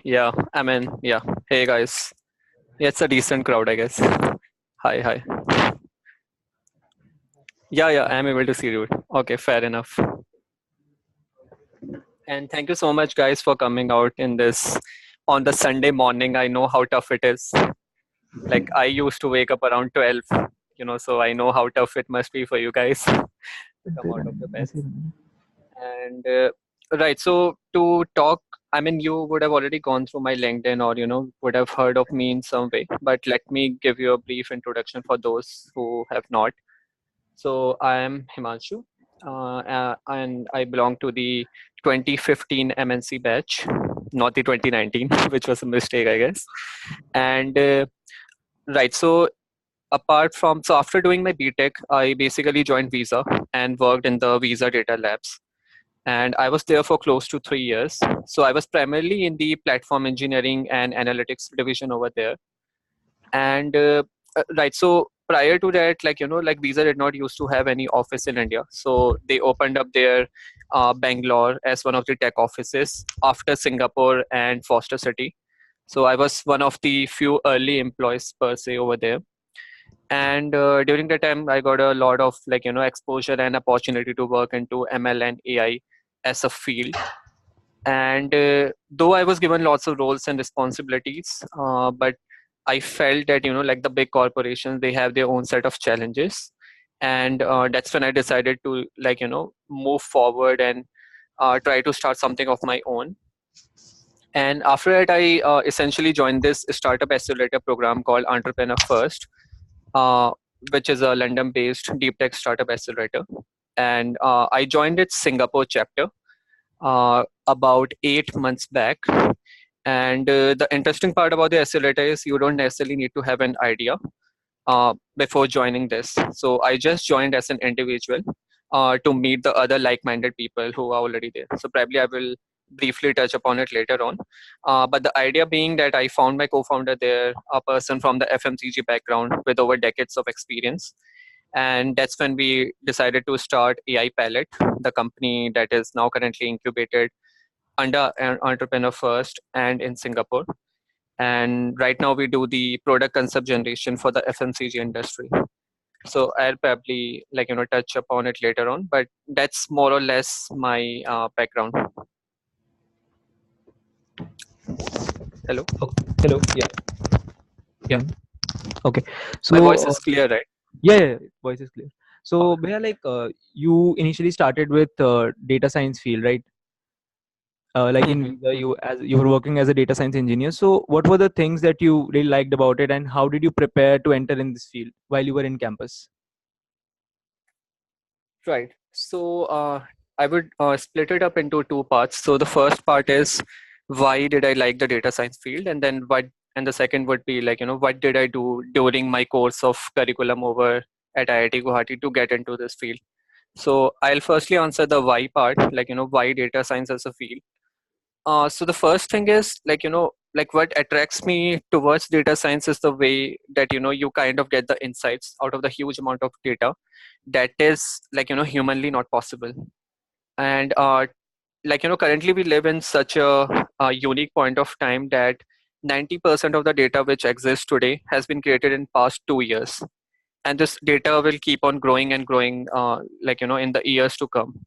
Yeah, yeah. Hey guys. Yeah, it's a decent crowd, I guess. Hi, hi. Yeah, I'm able to see you. Okay, fair enough. And thank you so much, guys, for coming out in this on the Sunday morning. I know how tough it is. Like, I used to wake up around 12, so I know how tough it must be for you guys to come out of the beds. And right, so to talk, I mean, you would have already gone through my LinkedIn or, would have heard of me in some way. But let me give you a brief introduction for those who have not. So I am Himanshu, and I belong to the 2015 M&C batch, not the 2019, which was a mistake, I guess. And right, so so after doing my BTech, I basically joined Visa and worked in the Visa data labs. And I was there for close to 3 years. So I was primarily in the platform engineering and analytics division over there. And right, so prior to that, like Visa did not used to have any office in India. So they opened up their Bangalore as one of the tech offices after Singapore and Foster City. So I was one of the few early employees per se over there. And during that time, I got a lot of exposure and opportunity to work into ML and AI as a field. And though I was given lots of roles and responsibilities, but I felt that like the big corporations, they have their own set of challenges. And that's when I decided to move forward and try to start something of my own. And after that, I essentially joined this startup accelerator program called Entrepreneur First, uh, which is a London-based deep tech startup accelerator. And I joined its Singapore chapter about 8 months back. And the interesting part about the accelerator is you don't necessarily need to have an idea before joining this. So I just joined as an individual to meet the other like-minded people who are already there. So probably I will briefly touch upon it later on. But the idea being that I found my co-founder there, a person from the FMCG background with over decades of experience. And that's when we decided to start AI Palette, the company that is now currently incubated under an Entrepreneur First and in Singapore. And right now we do the product concept generation for the FMCG industry. So I'll probably touch upon it later on, but that's more or less my background. Hello. Oh, hello. Yeah. Yeah, Okay. my So, voice is clear, right? yeah, voice is clear. Oh, So, Bhaiya, you initially started with data science field, right? Like in mhm. Visa, you were working as a data science engineer. So, what were the things that you really liked about it, and how did you prepare to enter in this field while you were in campus? Right. So I would split it up into two parts. So the first part is why did I like the data science field, and then and the second would be what did I do during my course of curriculum over at IIT Guwahati to get into this field. So I'll firstly answer the why part, why data science as a field. So the first thing is what attracts me towards data science is the way that you kind of get the insights out of the huge amount of data that is humanly not possible. And currently we live in such a unique point of time that 90% of the data which exists today has been created in past 2 years, and this data will keep on growing and growing in the years to come.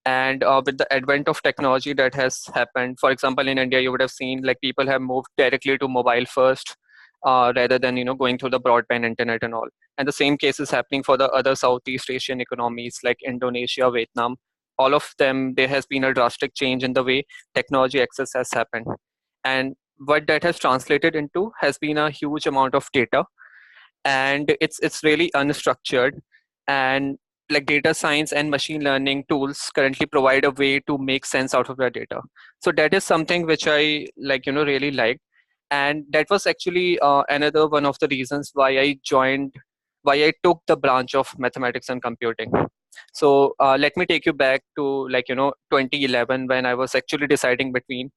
And with the advent of technology that has happened, for example in India, you would have seen like people have moved directly to mobile first, rather than going through the broadband internet and all. And the same case is happening for the other Southeast Asian economies like Indonesia, Vietnam. All of them, there has been a drastic change in the way technology access has happened. And what that has translated into has been a huge amount of data, and it's really unstructured. And like data science and machine learning tools currently provide a way to make sense out of the data. So that is something which I really liked. And that was actually another one of the reasons why I took the branch of mathematics and computing. So let me take you back to 2011, when I was actually deciding between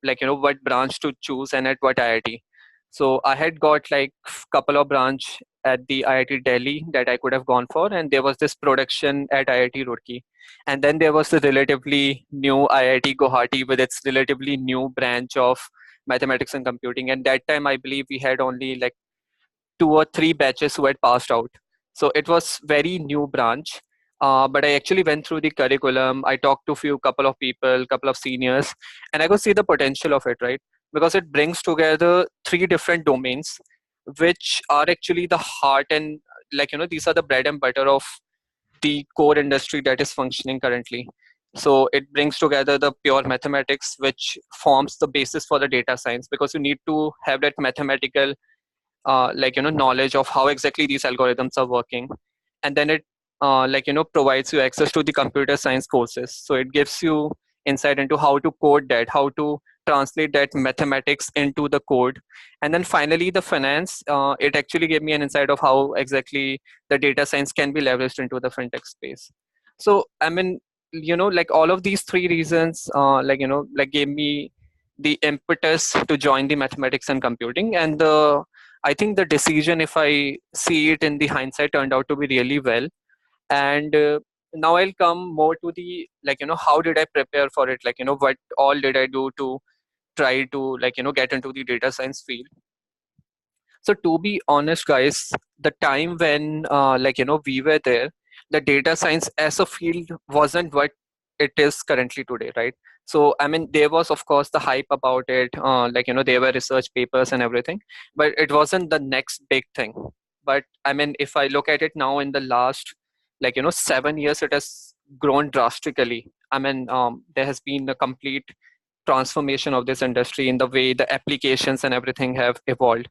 what branch to choose and at what IIT. So I had got like couple of branch at the IIT Delhi that I could have gone for, and there was this production at IIT Roorkee. And then there was the relatively new IIT Guwahati with its relatively new branch of mathematics and computing. And that time, I believe we had only like 2 or 3 batches who had passed out. So it was very new branch. But I actually went through the curriculum. I talked to few couple of people, couple of seniors, and I could see the potential of it, right? Because it brings together 3 different domains, which are actually the heart and these are the bread and butter of the core industry that is functioning currently. So it brings together the pure mathematics, which forms the basis for the data science, because you need to have that mathematical knowledge of how exactly these algorithms are working. And then it provides you access to the computer science courses, so it gives you insight into how to code that, how to translate that mathematics into the code. And then finally the finance, it actually gave me an insight of how exactly the data science can be leveraged into the fintech space. So I mean, like all of these 3 reasons gave me the impetus to join the mathematics and computing. And the I think the decision, if I see it in the hindsight, turned out to be really well. And now I'll come more to the how did I prepare for it? What all did I do to try to get into the data science field? So to be honest, guys, the time when we were there, the data science as a field wasn't what it is currently today, right? So I mean, there was of course the hype about it, there were research papers and everything, but it wasn't the next big thing. But I mean, if I look at it now in the last 7 years, it has grown drastically. I mean, there has been a complete transformation of this industry in the way the applications and everything have evolved.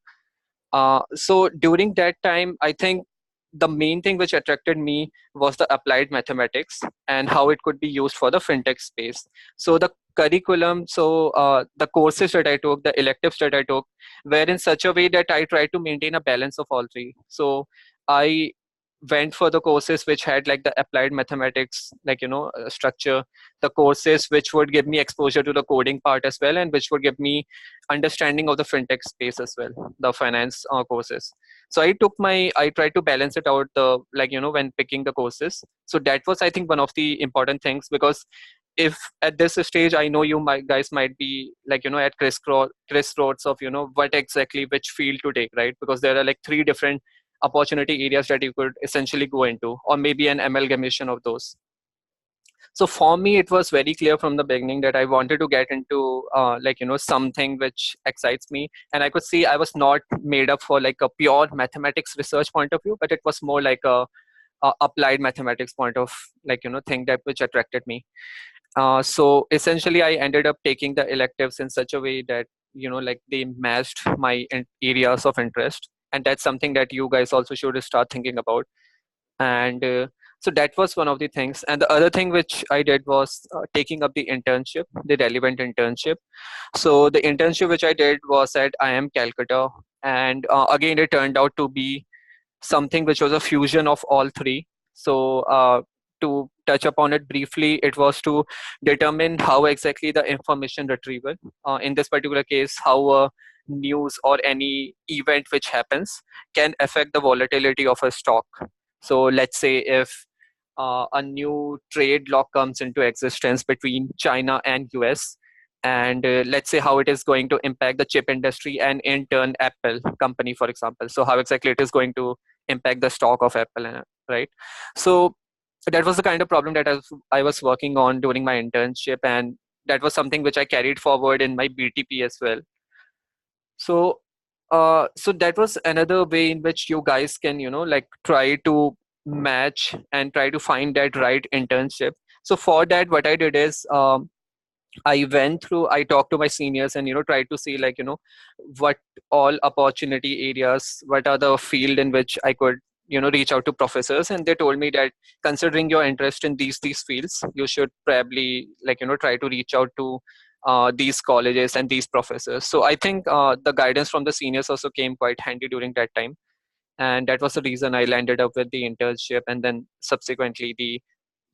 So during that time, I think the main thing which attracted me was the applied mathematics and how it could be used for the fintech space. So the curriculum, the courses that I took, the electives that I took, were in such a way that I tried to maintain a balance of all 3. So I went for the courses which had like the applied mathematics structure, the courses which would give me exposure to the coding part as well, and which would give me understanding of the fintech space as well, the finance courses. So I tried to balance it out, the when picking the courses. So that was, I think, one of the important things, because if at this stage, I know guys might be at crossroads of what exactly which field to take, right? Because there are like 3 different opportunity areas that you could essentially go into, or maybe an amalgamation of those. So for me, it was very clear from the beginning that I wanted to get into something which excites me. And I could see I was not made up for like a pure mathematics research point of view, but it was more like a applied mathematics point of thing that which attracted me. So essentially, I ended up taking the electives in such a way that they matched my areas of interest, and that's something that you guys also should start thinking about. And so that was one of the things. And the other thing which I did was taking up the internship, the relevant internship. So the internship which I did was at IIM Calcutta, and again it turned out to be something which was a fusion of all 3. So to touch upon it briefly, it was to determine how exactly the information retrieval, in this particular case, how a news or any event which happens can affect the volatility of a stock. So let's say if a new trade law comes into existence between China and US, and let's say how it is going to impact the chip industry and in turn Apple company, for example. So how exactly it is going to impact the stock of Apple, right? So that was the kind of problem that I was working on during my internship, and that was something which I carried forward in my BTP as well. So so that was another way in which you guys can try to match and try to find that right internship. So for that, what I did is, I talked to my seniors and tried to see what all opportunity areas, what are the field in which I could reach out to professors. And they told me that considering your interest in these fields, you should probably try to reach out to these colleges and these professors. So I think the guidance from the seniors also came quite handy during that time, and that was the reason I landed up with the internship and then subsequently the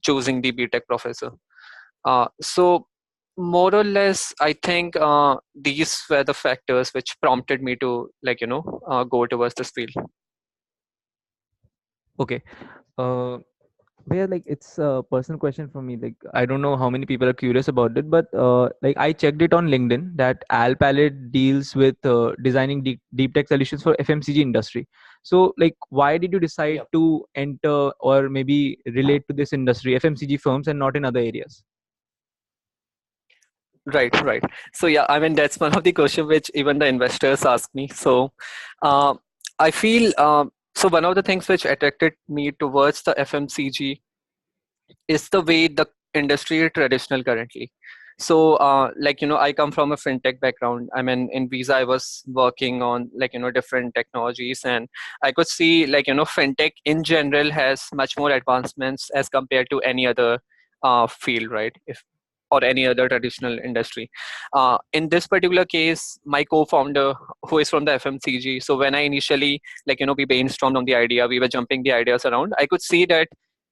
choosing the BTech professor. So more or less, I think these were the factors which prompted me to go towards this field. Okay. Uh, yeah, like it's a personal question for me. Like I don't know how many people are curious about it, but like I checked it on LinkedIn that Al Palette deals with designing deep tech solutions for FMCG industry. So like, why did you decide Yep. to enter or maybe relate to this industry, FMCG firms, and not in other areas? Right, right. So yeah, I mean that's one of the question which even the investors ask me. So uh, I feel so one of the things which attracted me towards the FMCG is the way the industry is traditional currently. So like I come from a fintech background. I mean in Visa I was working on like different technologies, and I could see like fintech in general has much more advancements as compared to any other field, right? If or any other traditional industry. In this particular case, my co-founder, who is from the FMCG, so when I initially we brainstormed on the idea, we were jumping the ideas around. I could see that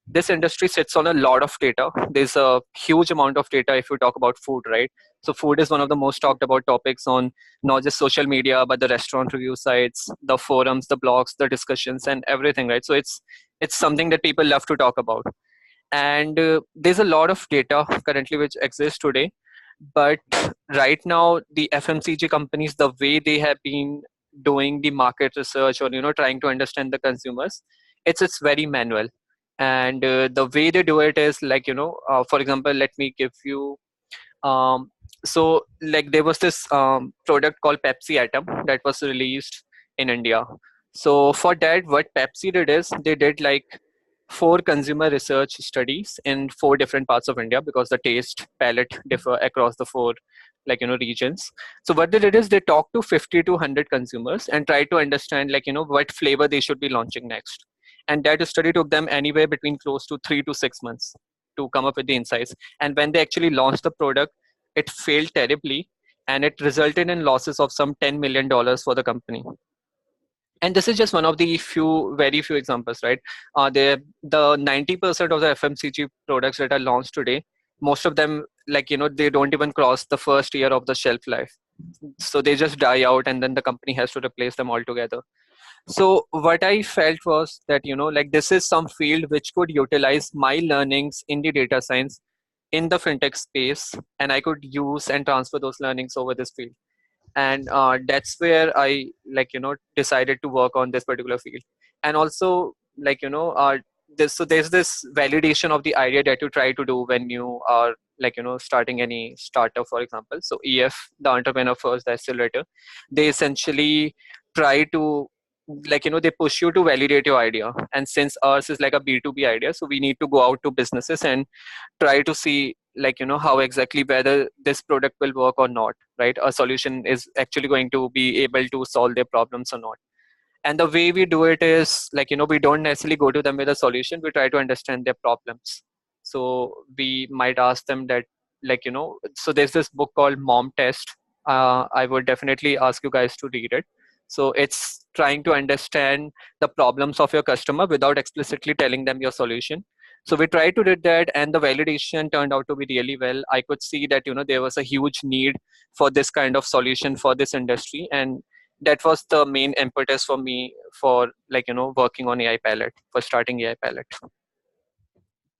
this industry sits on a lot of data. There's a huge amount of data if you talk about food, right? So food is one of the most talked about topics on not just social media, but the restaurant review sites, the forums, the blogs, the discussions, and everything, right? So it's something that people love to talk about. And there's a lot of data currently which exists today, but right now the FMCG companies, the way they have been doing the market research or trying to understand the consumers, it's very manual. And the way they do it is like for example, let me give you um, so like there was this product called Pepsi Atom that was released in India. So for that, what Pepsi did is they did like four consumer research studies in four different parts of India, because the taste palette differ across the four regions. So what they did is they talked to 50 to 100 consumers and tried to understand what flavor they should be launching next. And that study took them anywhere between close to 3 to 6 months to come up with the insights. And when they actually launched the product, it failed terribly, and it resulted in losses of some $10 million for the company. And this is just one of the very few examples, right? The 90% of the FMCG products that are launched today, most of them they don't even cross the first year of the shelf life. So they just die out, and then the company has to replace them altogether. So what I felt was that this is some field which could utilize my learnings in the data science in the fintech space, and I could use and transfer those learnings over this field. And that's where I decided to work on this particular field. And also there's this validation of the idea that you try to do when you are starting any startup, for example. So EF, the entrepreneur first, the accelerator, they essentially try to they push you to validate your idea. And since ours is like a B2B idea, so we need to go out to businesses and try to see how exactly whether this product will work or not, right? A solution is actually going to be able to solve their problems or not. And the way we do it is we don't necessarily go to them with a solution, we try to understand their problems. So we might ask them that so there's this book called Mom Test. I would definitely ask you guys to read it. So it's trying to understand the problems of your customer without explicitly telling them your solution. So we tried to do that, and the validation turned out to be really well. I could see that there was a huge need for this kind of solution for this industry, and that was the main impetus for me for working on AI Palette, for starting AI Palette.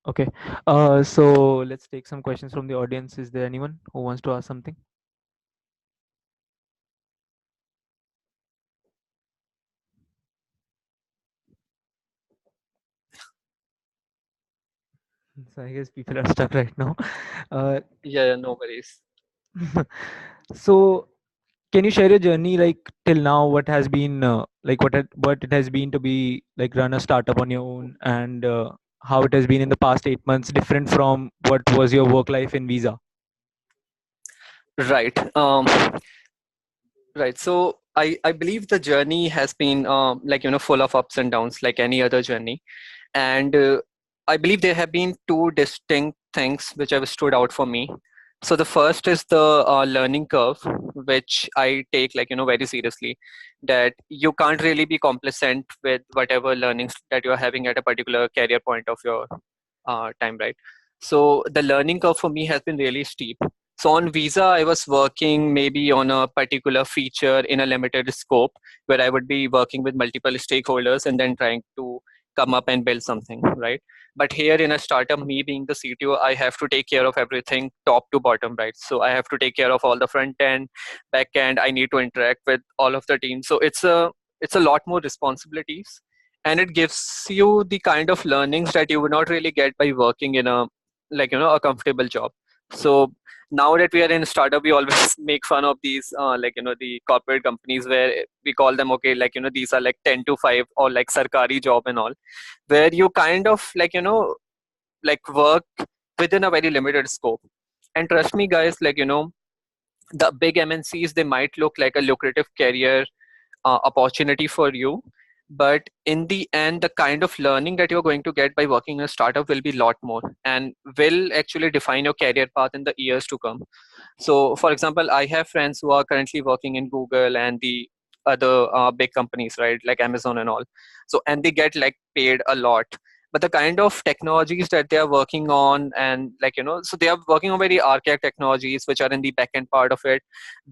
Okay. So let's take some questions from the audience. Is there anyone who wants to ask something? So I guess people are stuck right now. Uh, Yeah, no worries. so can you share your journey like till now? What has been like what it has been to be like run a startup on your own, and how it has been in the past 8 months, different from what was your work life in Visa? Right. Right. So I believe the journey has been full of ups and downs like any other journey. And I believe there have been two distinct things which have stood out for me. So the first is the learning curve, which I take very seriously. That you can't really be complacent with whatever learnings that you're having at a particular career point of your time, right? So the learning curve for me has been really steep. So on Visa, I was working maybe on a particular feature in a limited scope, where I would be working with multiple stakeholders and then trying to come up and build something, right? But here in a startup, me being the CTO, I have to take care of everything top to bottom, right? So I have to take care of all the front end, back end. I need to interact with all of the teams. So it's a lot more responsibilities, and it gives you the kind of learnings that you would not really get by working in a, like, a comfortable job. So now that we are in startup, we always make fun of these like, the corporate companies, where we call them, okay, like, these are like 10 to 5, or like sarkari job and all, where you kind of like, like work within a very limited scope. And trust me guys, like, the big MNCs, they might look like a lucrative career opportunity for you, but in the end, the kind of learning that you're going to get by working in a startup will be a lot more, and will actually define your career path in the years to come. So, for example, I have friends who are currently working in Google and the other big companies, right, like Amazon and all. So, and they get like paid a lot. But the kind of technologies that they are working on, and like, so they are working on very archaic technologies which are in the backend part of it,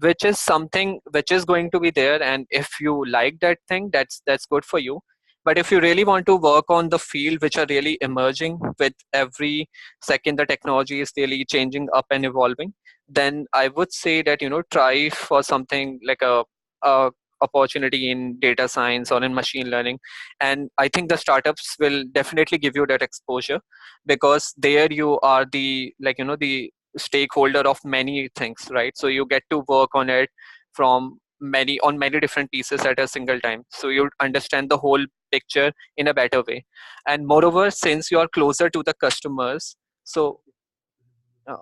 which is something which is going to be there. And if you like that thing, that's good for you. But if you really want to work on the field which are really emerging with every second, the technology is really changing up and evolving, then I would say that, try for something like a opportunity in data science or in machine learning. And I think the startups will definitely give you that exposure, because there you are the, like, the stakeholder of many things, right? So you get to work on it from many different pieces at a single time, so you understand the whole picture in a better way. And moreover, since you are closer to the customers, so uh,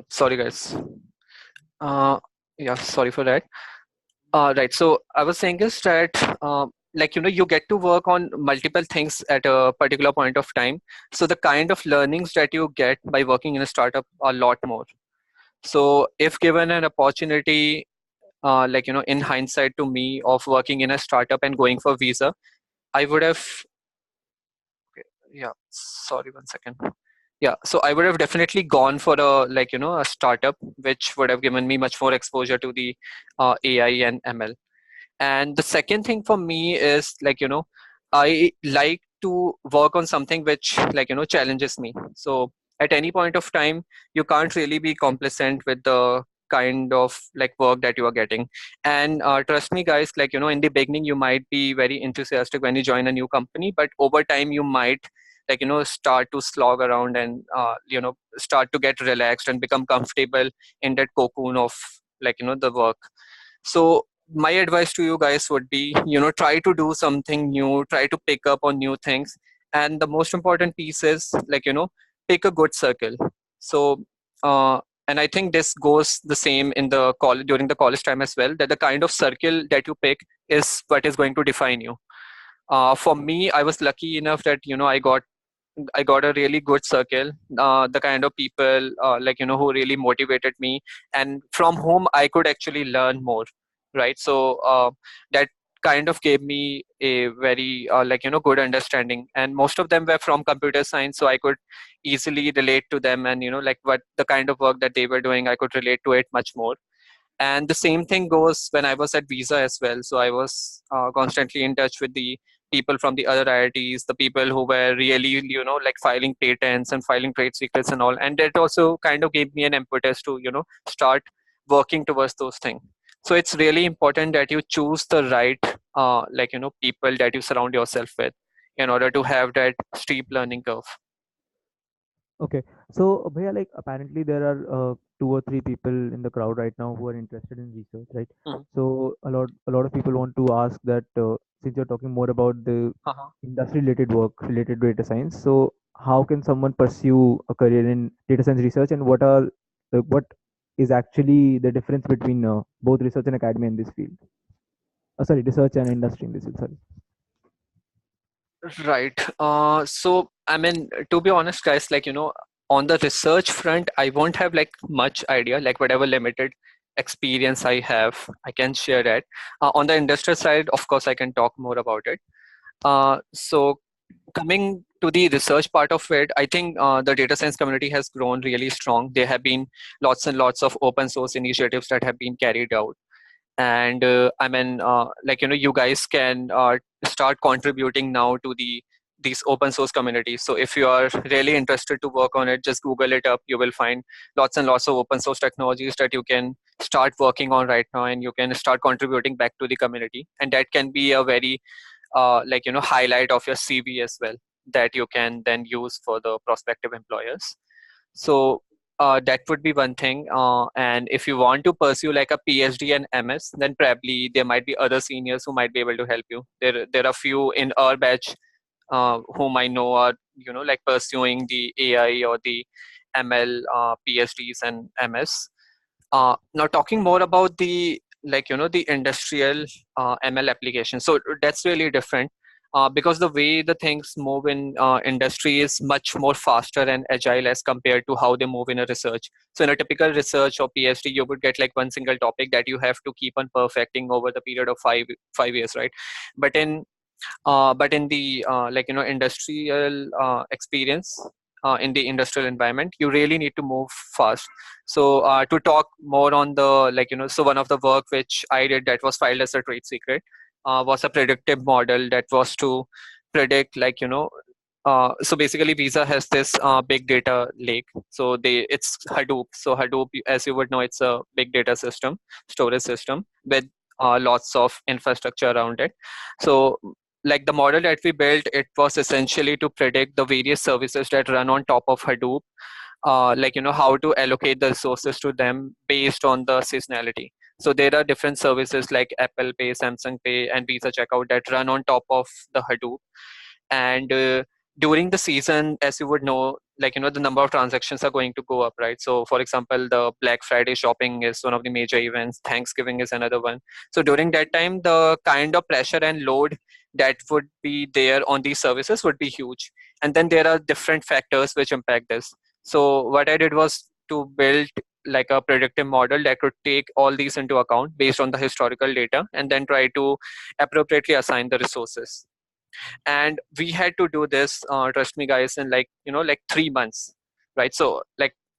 sorry guys, uh, yeah, sorry for that. Right. So I was saying is that, like, you get to work on multiple things at a particular point of time. So the kind of learnings that you get by working in a startup are a lot more. So if given an opportunity, like, in hindsight to me, of working in a startup and going for visa, I would have, yeah, sorry, one second. Yeah, so I would have definitely gone for a, like, a startup, which would have given me much more exposure to the AI and ML. And the second thing for me is, like, I like to work on something which, like, challenges me. So at any point of time, you can't really be complacent with the kind of like work that you are getting. And trust me guys, like, in the beginning you might be very enthusiastic when you join a new company, but over time you might, like, start to slog around, and start to get relaxed and become comfortable in that cocoon of, like, the work. So my advice to you guys would be, try to do something new, try to pick up on new things. And the most important piece is, like, pick a good circle. So uh, and I think this goes the same in the college, during the college time as well, that the kind of circle that you pick is what is going to define you. For me, I was lucky enough that, I got a really good circle, the kind of people, like, who really motivated me, and from whom I could actually learn more, right? So that kind of gave me a very, like, good understanding. And most of them were from computer science, so I could easily relate to them, and like what the kind of work that they were doing, I could relate to it much more. And the same thing goes when I was at visa as well. So I was constantly in touch with the people from the other IITs, the people who were really, like filing patents and filing trade secrets and all. And that also kind of gave me an impetus to, start working towards those things. So it's really important that you choose the right, like, people that you surround yourself with, in order to have that steep learning curve. Okay, so Bhaiya, like apparently there are 2 or 3 people in the crowd right now who are interested in research, right? Mhm. So a lot of people want to ask that since you're talking more about the Uh-huh. industry related work related to data science, so how can someone pursue a career in data science research, and what is actually the difference between both research and academia in this field? Sorry, research and industry in this field. Sorry. Right. So, I mean, to be honest, guys, like, on the research front, I won't have like much idea, like whatever limited experience I have, I can share that. On the industrial side, of course, I can talk more about it. So, coming to the research part of it, I think the data science community has grown really strong. There have been lots and lots of open source initiatives that have been carried out. And I mean, like, you guys can start contributing now to these open source communities. So if you are really interested to work on it, just Google it up. You will find lots and lots of open source technologies that you can start working on right now, and you can start contributing back to the community. And that can be a very highlight of your CV as well, that you can then use for the prospective employers. So that would be one thing. And if you want to pursue like a PhD and MS, then probably there might be other seniors who might be able to help you. There are few in our batch whom I know are like pursuing the AI or the ML PhDs and MS. Now talking more about the the industrial ML application. So that's really different because the way the things move in industry is much more faster and agile as compared to how they move in a research. So in a typical research or PhD, you would get like one single topic that you have to keep on perfecting over the period of five years, right? But in the industrial experience, in the industrial environment, you really need to move fast. So to talk more on the so one of the work which I did that was filed as a trade secret was a predictive model that was to predict so basically Visa has this big data lake. So it's Hadoop. So Hadoop, as you would know, it's a big data system, storage system with lots of infrastructure around it. So like the model that we built, it was essentially to predict the various services that run on top of Hadoop, how to allocate the resources to them based on the seasonality. So there are different services like Apple Pay, Samsung Pay, and Visa Checkout that run on top of the Hadoop. And during the season, as you would know, the number of transactions are going to go up, right? So for example, the Black Friday shopping is one of the major events, Thanksgiving is another one. So during that time, the kind of pressure and load that would be there on these services would be huge. And then there are different factors which impact this. So what I did was to build like a predictive model that could take all these into account based on the historical data, and then try to appropriately assign the resources. And we had to do this, trust me guys, in 3 months, right? So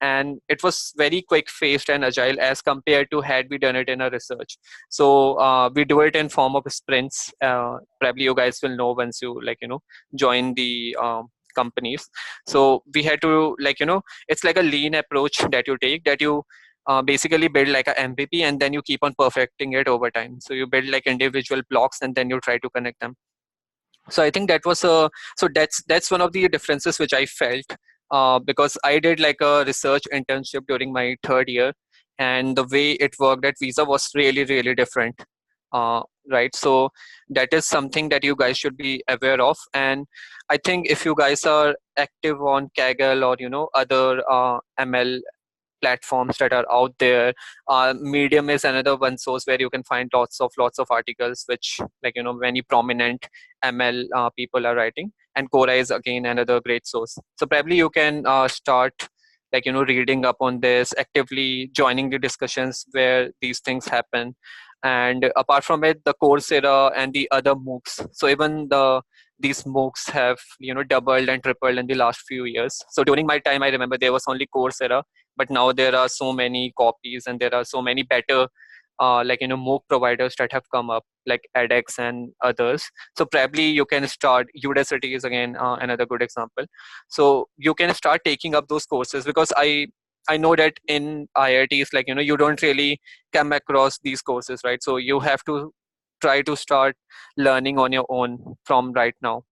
and it was very quick faced and agile as compared to had we done it in a research. So we do it in form of sprints. Probably you guys will know once you join the companies. So we had to it's like a lean approach that you take, that you basically build like a MVP, and then you keep on perfecting it over time. So you build like individual blocks, and then you try to connect them. So I think that was that's one of the differences which I felt, because I did like a research internship during my third year, and the way it worked at Visa was really really different. Right, so that is something that you guys should be aware of. And I think if you guys are active on Kaggle or other ML platforms that are out there, Medium is another one source where you can find lots of articles which many prominent ML people are writing. And Quora is again another great source. So probably you can start reading up on this, actively joining the discussions where these things happen. And apart from it, the Coursera and the other MOOCs, so even these MOOCs have doubled and tripled in the last few years. So during my time, I remember there was only Coursera, but now there are so many copies, and there are so many better MOOC providers that have come up, like edX and others. So probably you can start. Udacity is again another good example. So you can start taking up those courses, because I know that in IITs, you don't really come across these courses, right? So you have to try to start learning on your own from right now.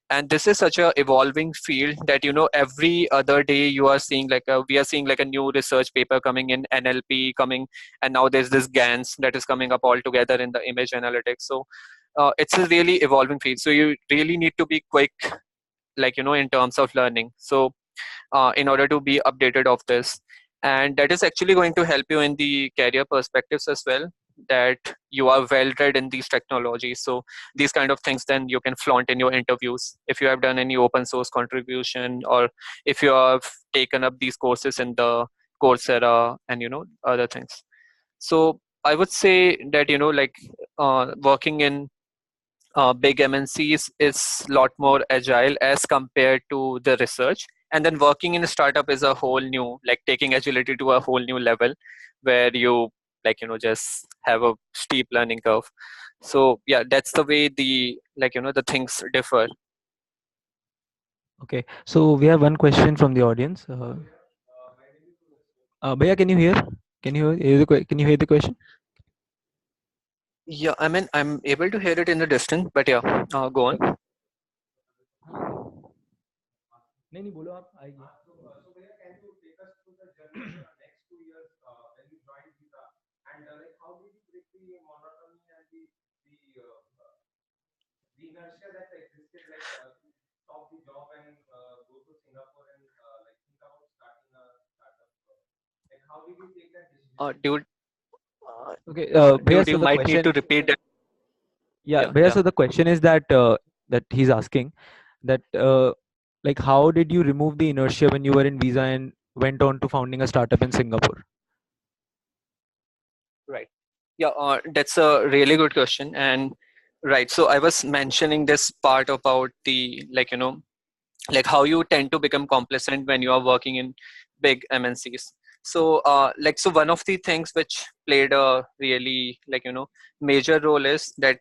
And this is such a evolving field that every other day you are seeing we are seeing like a new research paper coming in NLP coming, and now there's this GANs that is coming up all together in the image analytics. So it's a really evolving field, so you really need to be quick in terms of learning, so in order to be updated of this. And that is actually going to help you in the career perspectives as well, that you are well read in these technologies. So these kind of things then you can flaunt in your interviews if you have done any open source contribution, or if you have taken up these courses in the Coursera and other things. So I would say that working in big MNCs is a lot more agile as compared to the research. And then working in a startup is a whole new, taking agility to a whole new level, where you like just have a steep learning curve. So yeah, that's the way the the things differ. Okay, so we have one question from the audience. Bhaiya, can you hear? Can you hear the question? Yeah, I mean, I'm able to hear it in the distance, but yeah, go on. Okay. नहीं नहीं बोलो आप आइए. Dude, Okay, Bhaiya, dude, so you the might need question, to repeat that. yeah, Yeah, Bhaiya, yeah. so the question is that that he's asking that like how did you remove the inertia when you were in visa and went on to founding a startup in Singapore? Right. Yeah, that's a really good question. And right, so I was mentioning this part about the like how you tend to become complacent when you are working in big MNCs. So so one of the things which played a really major role is that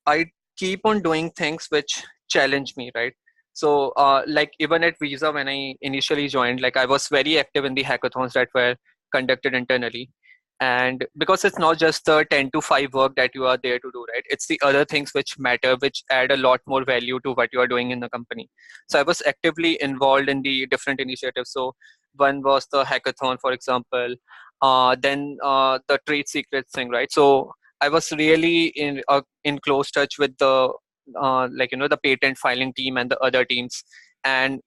I keep on doing things which challenge me, right? So, like even at Visa, when I initially joined, like I was very active in the hackathons that were conducted internally. And because it's not just the 10 to 5 work that you are there to do, right? It's the other things which matter, which add a lot more value to what you are doing in the company. So I was actively involved in the different initiatives. So one was the hackathon, for example, then the trade secrets thing, right? So I was really in close touch with the the patent filing team and the other teams, and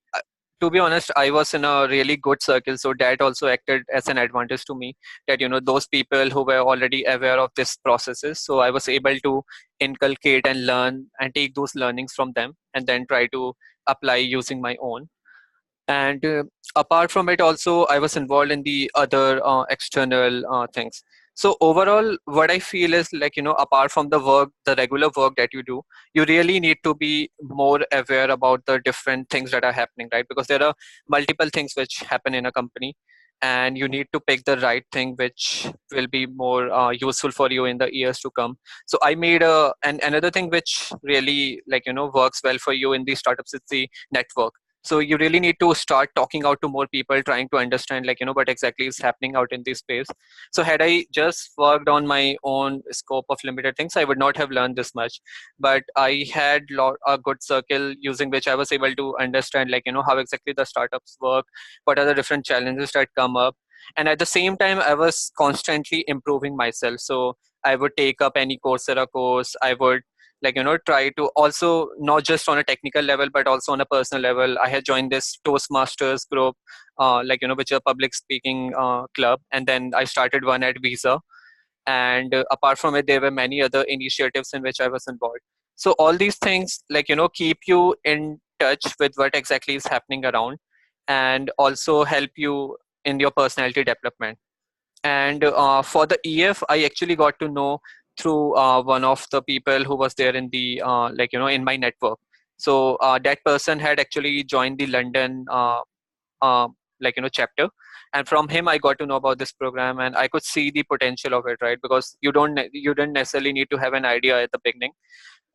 to be honest, I was in a really good circle, so that also acted as an advantage to me. That those people who were already aware of this processes, so I was able to inculcate and learn and take those learnings from them, and then try to apply using my own. And apart from it also I was involved in the other external things. So overall what I feel is apart from the work, the regular work that you do, you really need to be more aware about the different things that are happening, right? Because there are multiple things which happen in a company, and you need to pick the right thing which will be more useful for you in the years to come. So I made another thing which really works well for you in these startups is the network. So you really need to start talking out to more people, trying to understand what exactly is happening out in this space. So had I just worked on my own scope of limited things, I would not have learned this much. But I had a good circle using which I was able to understand how exactly the startups work, what are the different challenges that come up. And at the same time I was constantly improving myself. So I would take up any Coursera course. I would try to also, not just on a technical level but also on a personal level, I had joined this Toastmasters group, which is a public speaking club, and then I started one at Visa. And apart from it there were many other initiatives in which I was involved. So all these things keep you in touch with what exactly is happening around, and also help you in your personality development. And for the EF I actually got to know through one of the people who was there in the in my network. So that person had actually joined the London uh, chapter, and from him I got to know about this program, and I could see the potential of it, right? Because you didn't necessarily need to have an idea at the beginning.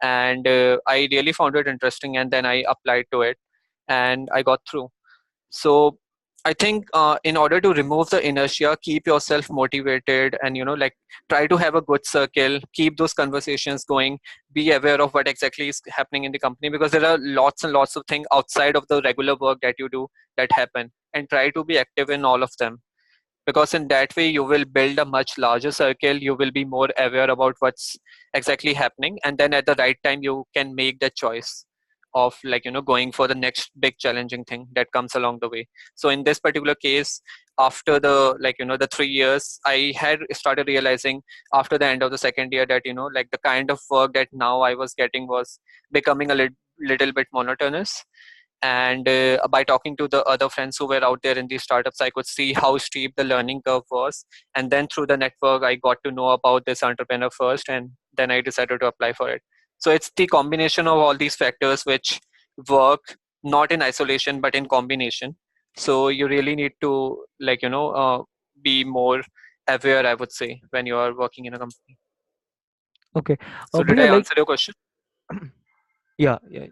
And I really found it interesting, and then I applied to it and I got through. So I think in order to remove the inertia, keep yourself motivated, and try to have a good circle, keep those conversations going, be aware of what exactly is happening in the company, because there are lots and lots of things outside of the regular work that you do that happen, and try to be active in all of them. Because in that way you will build a much larger circle, you will be more aware about what's exactly happening, and then at the right time you can make the choice of going for the next big challenging thing that comes along the way. So in this particular case, after the the 3 years, I had started realizing after the end of the second year that the kind of work that now I was getting was becoming a little bit monotonous. And by talking to the other friends who were out there in these startups, I could see how steep the learning curve was. And then through the network I got to know about this entrepreneur first, and then I decided to apply for it. So it's the combination of all these factors which work not in isolation but in combination. So you really need to be more aware, I would say, when you are working in a company. Okay. So But did I yeah, like answer your question? yeah, yeah.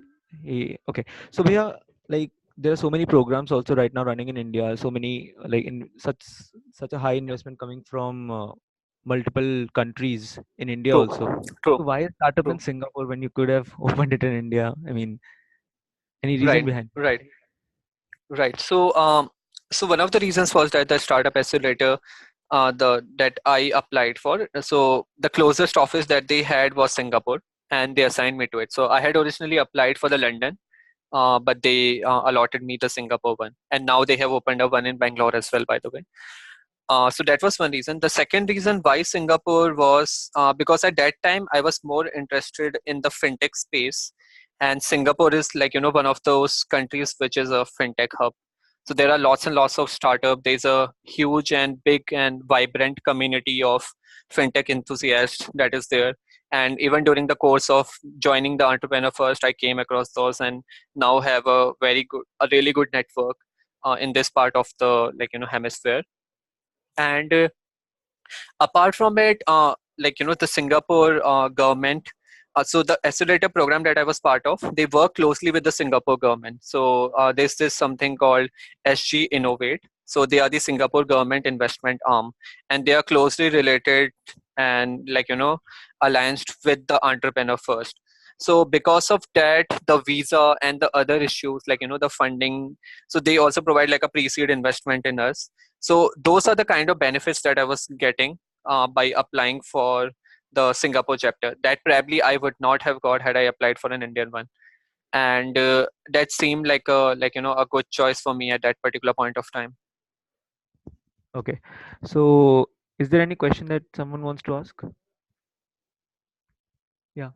Okay. So yeah, like there are so many programs also right now running in India. So many like in such a high Yeah. investment coming from multiple countries in India True. also. True. So why a startup in True. Singapore when you could have opened it in India? I mean, any reason Right. behind? Right. Right. So one of the reasons was that the startup accelerator, the that I applied for. So the closest office that they had was Singapore, and they assigned me to it. So I had originally applied for the London, but they allotted me the Singapore one, and now they have opened up one in Bangalore as well, by the way. So that was one reason. The second reason why Singapore was because at that time I was more interested in the fintech space, and Singapore is like one of those countries which is a fintech hub. So there are lots and lots of startup. There's a huge and big and vibrant community of fintech enthusiasts that is there. And even during the course of joining the Entrepreneur First, I came across those, and now have a really good network in this part of the hemisphere. And apart from it, the Singapore government, so the accelerator program that I was part of, they work closely with the Singapore government. So there's this something called SG Innovate. So they are the Singapore government investment arm, and they are closely related and allianced with the Entrepreneur First. So because of that, the visa and the other issues, the funding, so they also provide like a pre-seed investment in us. So those are the kind of benefits that I was getting by applying for the Singapore chapter that probably I would not have got had I applied for an Indian one. And that seemed like a good choice for me at that particular point of time. Okay. So is there any question that someone wants to ask? Yeah.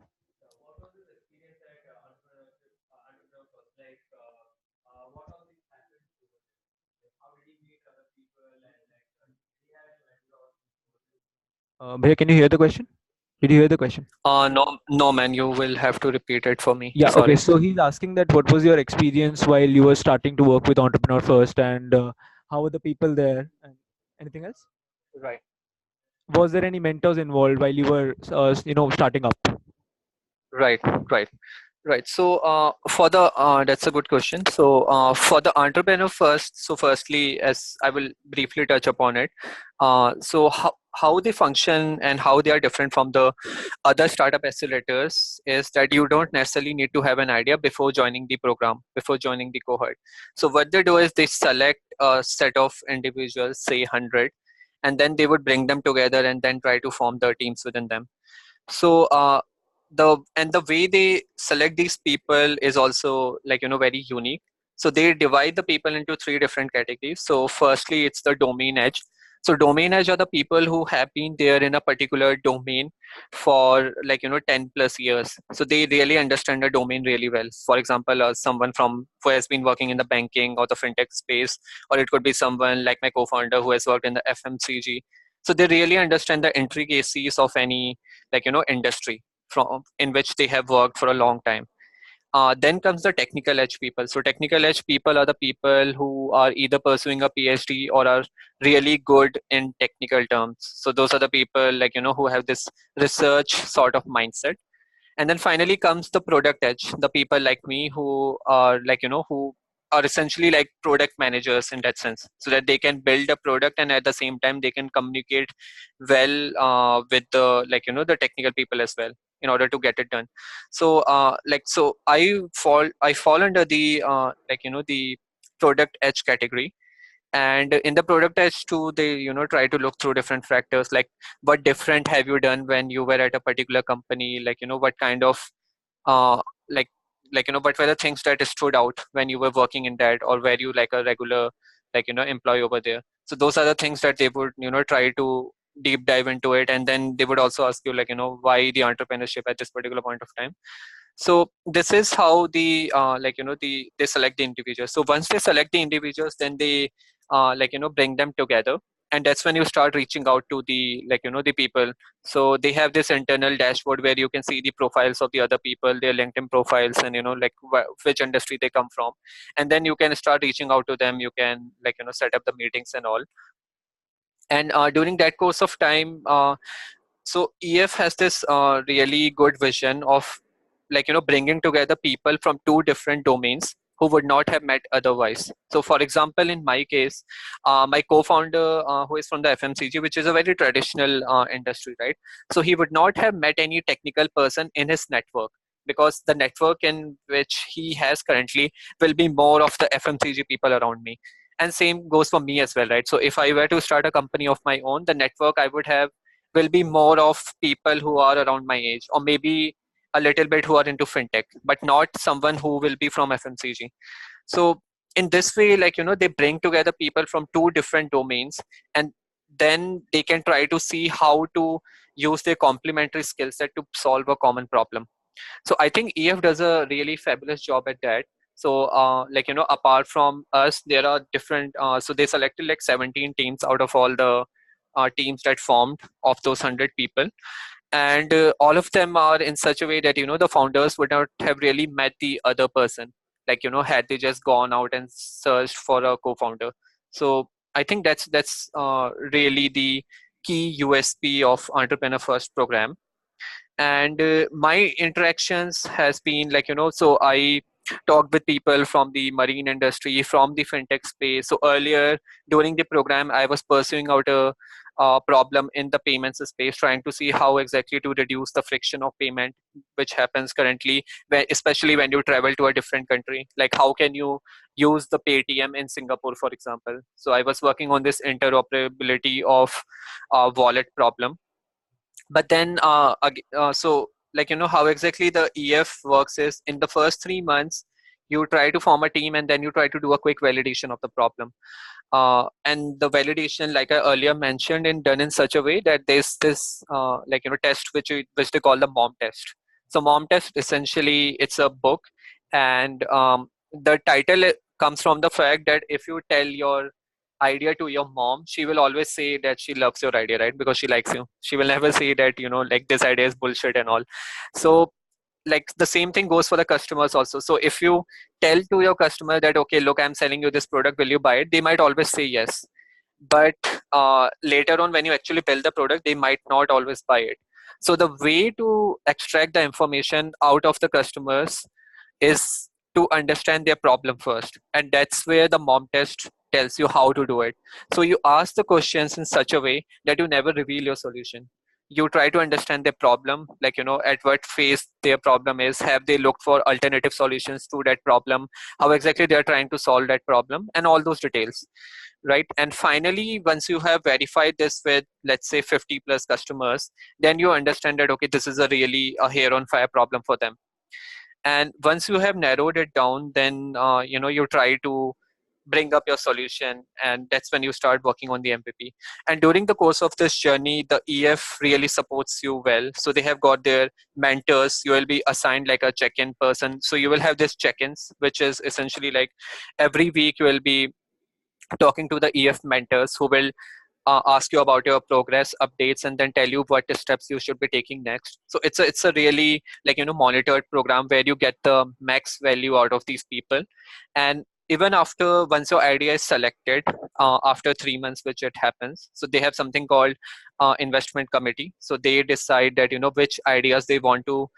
Bhaiya, can you hear the question? Did you hear the question? No, no, man, you will have to repeat it for me. Yeah, okay. Sorry. So he's asking that what was your experience while you were starting to work with Entrepreneur First, and how were the people there? And anything else? Right. Was there any mentors involved while you were, starting up? Right. Right. Right. So, for the that's a good question. So, for the Entrepreneur First, so firstly, as I will briefly touch upon it, so how they function and how they are different from the other startup accelerators is that you don't necessarily need to have an idea before joining the program, before joining the cohort. So what they do is they select a set of individuals, say 100, and then they would bring them together and then try to form the teams within them. So the way they select these people is also very unique. So they divide the people into three different categories. So firstly, it's the domain edge. So domain edge are the people who have been there in a particular domain for 10 plus years. So they really understand the domain really well. For example, someone from who has been working in the banking or the fintech space, or it could be someone like my co-founder who has worked in the FMCG. So they really understand the intricacies of any industry from in which they have worked for a long time. Then comes the technical edge people. So technical edge people are the people who are either pursuing a PhD or are really good in technical terms. So those are the people who have this research sort of mindset. And then finally comes the product edge, the people like me who are who are essentially like product managers in that sense, so that they can build a product and at the same time they can communicate well with the the technical people as well in order to get it done. So so I fall under the the product edge category. And in the product edge too, they try to look through different factors, like what different have you done when you were at a particular company, what kind of uh like what were the things that stood out when you were working in that, or were you like a regular employee over there. So those are the things that they would try to deep dive into it. And then they would also ask you why the entrepreneurship at this particular point of time. So this is how the they select the individuals. So once they select the individuals, then they bring them together, and that's when you start reaching out to the the people. So they have this internal dashboard where you can see the profiles of the other people, their LinkedIn profiles, and which industry they come from. And then you can start reaching out to them. You can set up the meetings and all. And during that course of time, so EF has this really good vision of, like, bringing together people from two different domains who would not have met otherwise. So for example, in my case, my co-founder, who is from the FMCG, which is a very traditional industry, right? So he would not have met any technical person in his network, because the network in which he has currently will be more of the FMCG people around me. And same goes for me as well, right? So if I were to start a company of my own, the network I would have will be more of people who are around my age, or maybe a little bit who are into fintech, but not someone who will be from FMCG. So in this way, like, they bring together people from two different domains, and then they can try to see how to use their complementary skill set to solve a common problem. So I think EF does a really fabulous job at that. So like, apart from us, there are different, so they selected like 17 teams out of all the teams that formed of those 100 people. And all of them are in such a way that, the founders would not have really met the other person, like, had they just gone out and searched for a co-founder. So I think that's really the key USP of Entrepreneur First program. And my interactions has been like, so I talked with people from the marine industry, from the fintech space. So earlier during the program, I was pursuing out a problem in the payments space, trying to see how exactly to reduce the friction of payment which happens currently, especially when you travel to a different country. Like, how can you use the Paytm in Singapore, for example? So I was working on this interoperability of wallet problem. But then so, like, how exactly the EF works is, in the first 3 months you try to form a team, and then you try to do a quick validation of the problem. And the validation, like I earlier mentioned, in done in such a way that there's this like, test which they call the mom test. So mom test, essentially, it's a book. And the title comes from the fact that if you tell your idea to your mom, she will always say that she loves your idea, right? Because she likes you. She will never say that, like, this idea is bullshit and all. So, like, the same thing goes for the customers also. So if you tell to your customer that, okay, look, I'm selling you this product, will you buy it? They might always say yes. But later on, when you actually build the product, they might not always buy it. So the way to extract the information out of the customers is to understand their problem first. And that's where the mom test tells you how to do it. So you ask the questions in such a way that you never reveal your solution. You try to understand their problem, like, at what phase their problem is, have they looked for alternative solutions to that problem, how exactly they are trying to solve that problem, and all those details, right? And finally, once you have verified this with, let's say, 50 plus customers, then you understand that, okay, this is a really a hair on fire problem for them. And once you have narrowed it down, then you try to bring up your solution, and that's when you start working on the MVP. And during the course of this journey, the EF really supports you well. So they have got their mentors. You will be assigned like a check-in person. So you will have this check-ins, which is essentially like every week you will be talking to the EF mentors, who will ask you about your progress updates, and then tell you what steps you should be taking next. So it's a really, like, monitored program where you get the max value out of these people. And even after, once your idea is selected, after 3 months, which it happens, so they have something called investment committee. So they decide that, which ideas they want to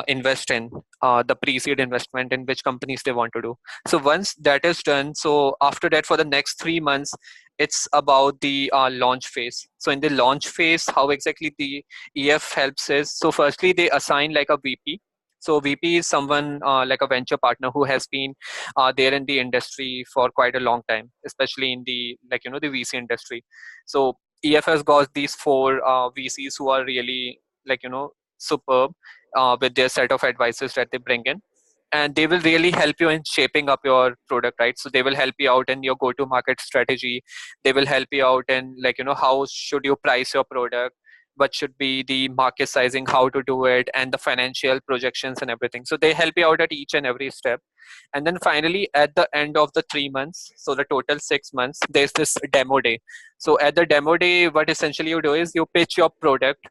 invest in, the pre-seed investment, in which companies they want to do. So once that is done, so after that, for the next 3 months, it's about the launch phase. So in the launch phase, how exactly the EF helps is, so firstly they assign like a VP. So VP is someone like a venture partner who has been there in the industry for quite a long time, especially in the, like, the VC industry. So EF has got these four VCs who are really, like, superb with their set of advices that they bring in. And they will really help you in shaping up your product, right? So they will help you out in your go to market strategy. They will help you out in, like, how should you price your product, what should be the market sizing, how to do it, and the financial projections and everything. So they help you out at each and every step. And then finally, at the end of the 3 months, so the total 6 months, there's this demo day. So at the demo day, what essentially you do is you pitch your product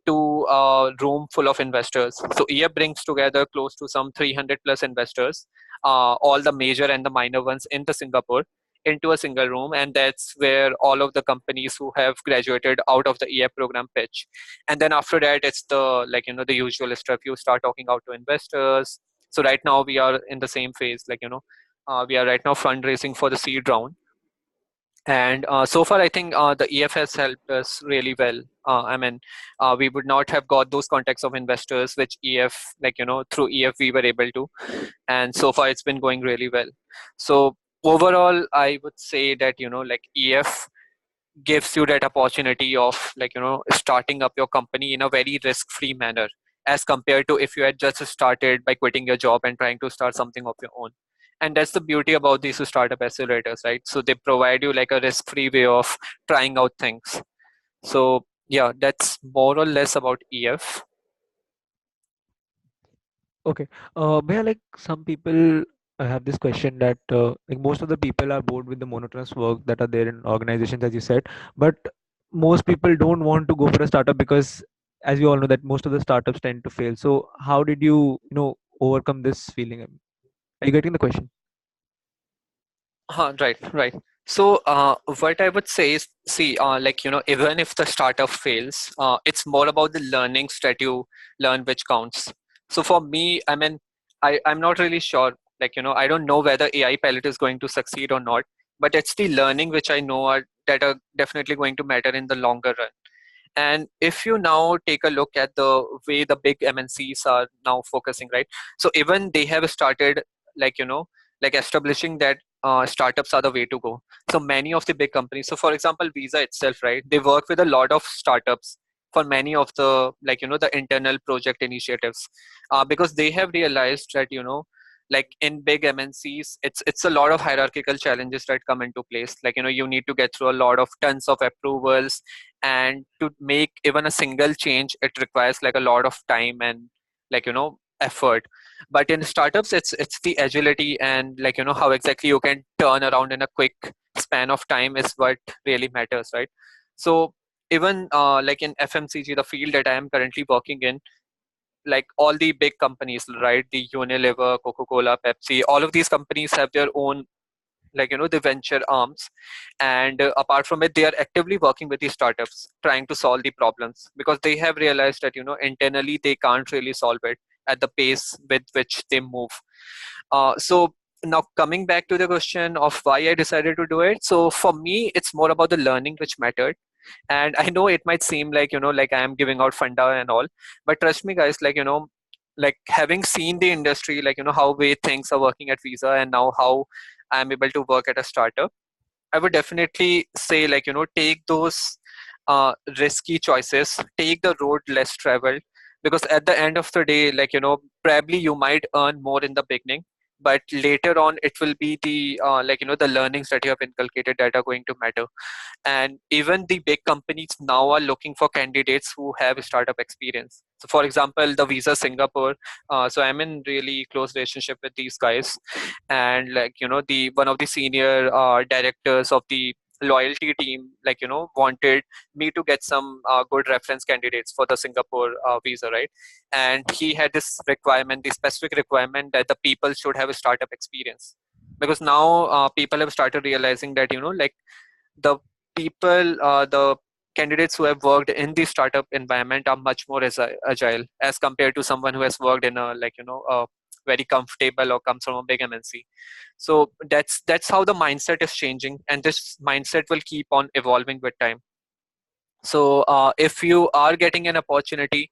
to a room full of investors. So EF brings together close to some 300 plus investors, all the major and the minor ones in the Singapore, into a single room, and that's where all of the companies who have graduated out of the EF program pitch. And then after that, it's the, the usual stuff. You start talking out to investors. So right now we are in the same phase, we are right now fundraising for the seed round. And so far, I think the EF has helped us really well. We would not have got those contacts of investors, which EF, through EF we were able to. And so far, it's been going really well. So overall, I would say that, EF gives you that opportunity of, starting up your company in a very risk-free manner, as compared to if you had just started by quitting your job and trying to start something of your own. And that's the beauty about these startup accelerators, right? So they provide you like a risk-free way of trying out things. So yeah, that's more or less about EF. Okay. Bhaiya, like some people have this question that like most of the people are bored with the monotonous work that are there in organizations, as you said, but most people don't want to go for a startup because, as we all know, that most of the startups tend to fail. So how did you overcome this feeling? Are you getting the question? Right, right. So, what I would say is, see, even if the startup fails, it's more about the learnings that you learn which counts. So, for me, I'm not really sure. I don't know whether AI pilot is going to succeed or not, but it's the learning which I know that are definitely going to matter in the longer run. And if you now take a look at the way the big MNCs are now focusing, right? So even they have started, establishing that startups are the way to go. So many of the big companies, so for example, Visa itself, right? They work with a lot of startups for many of the, the internal project initiatives, because they have realized that, like in big MNCs, it's a lot of hierarchical challenges that come into place. You need to get through a lot of tons of approvals, and to make even a single change, it requires like a lot of time and, effort. But in startups, it's the agility and, how exactly you can turn around in a quick span of time is what really matters, right? So even like in FMCG, the field that I am currently working in, like all the big companies, right? The Unilever, Coca-Cola, Pepsi, all of these companies have their own, the venture arms. And apart from it, they are actively working with the startups trying to solve the problems, because they have realized that, internally they can't really solve it at the pace with which they move. So now coming back to the question of why I decided to do it, so for me it's more about the learning which mattered. And I know it might seem like, like I am giving out funda and all, but trust me guys, like having seen the industry, how way things are working at Visa, and now how I'm able to work at a startup, I would definitely say, take those risky choices, take the road less traveled, because at the end of the day, probably you might earn more in the beginning, but later on it will be the the learnings that you have inculcated that are going to matter. And even the big companies now are looking for candidates who have startup experience. So for example, the Visa Singapore, so I'm in really close relationship with these guys, and the one of the senior directors of the loyalty team, wanted me to get some good reference candidates for the Singapore visa, right? And he had this requirement, the specific requirement, that the people should have a startup experience, because now people have started realizing that, the the candidates who have worked in the startup environment are much more agile as compared to someone who has worked in a, a very comfortable or comes from a big MNC. So that's how the mindset is changing, and this mindset will keep on evolving with time. So if you are getting an opportunity,